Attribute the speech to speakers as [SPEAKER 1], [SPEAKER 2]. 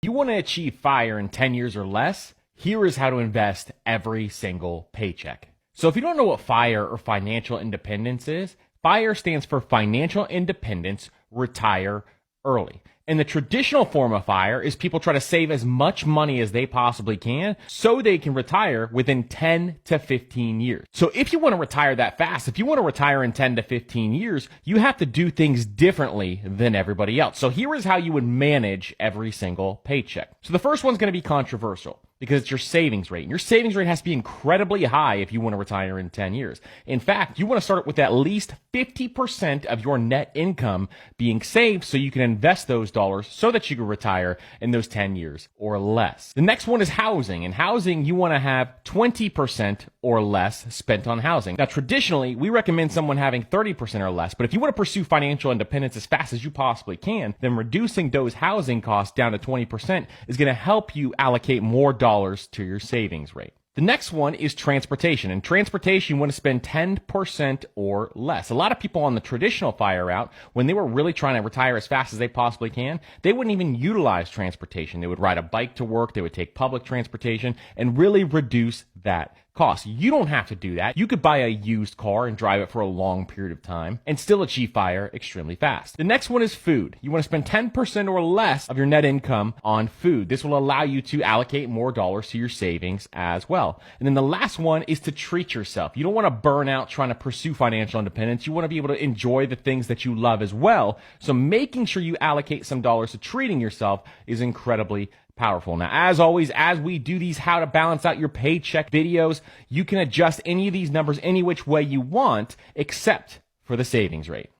[SPEAKER 1] You want to achieve FIRE in 10 years or less? Here is how to invest every single paycheck. So if you don't know what FIRE or financial independence is, FIRE stands for Financial Independence, Retire Early. And the traditional form of FIRE is people try to save as much money as they possibly can so they can retire within 10 to 15 years. So if you want to retire that fast, if you want to retire in 10 to 15 years, you have to do things differently than everybody else. So here is how you would manage every single paycheck. So the first one's going to be controversial, because it's your savings rate. And your savings rate has to be incredibly high if you want to retire in 10 years. In fact, you want to start with at least 50% of your net income being saved so you can invest those dollars so that you can retire in those 10 years or less. The next one is housing. In housing, you want to have 20% or less spent on housing. Now, traditionally, we recommend someone having 30% or less, but if you want to pursue financial independence as fast as you possibly can, then reducing those housing costs down to 20% is going to help you allocate more dollars to your savings rate. The next one is transportation. In transportation, you want to spend 10% or less. A lot of people on the traditional FIRE route, when they were really trying to retire as fast as they possibly can, they wouldn't even utilize transportation. They would ride a bike to work, they would take public transportation, and really reduce that cost. You don't have to do that. You could buy a used car and drive it for a long period of time and still achieve FIRE extremely fast. The next one is food. You want to spend 10% or less of your net income on food. This will allow you to allocate more dollars to your savings as well. And then the last one is to treat yourself. You don't want to burn out trying to pursue financial independence. You want to be able to enjoy the things that you love as well. So making sure you allocate some dollars to treating yourself is incredibly powerful. Now, as always, as we do these how to balance out your paycheck videos, you can adjust any of these numbers any which way you want, except for the savings rate.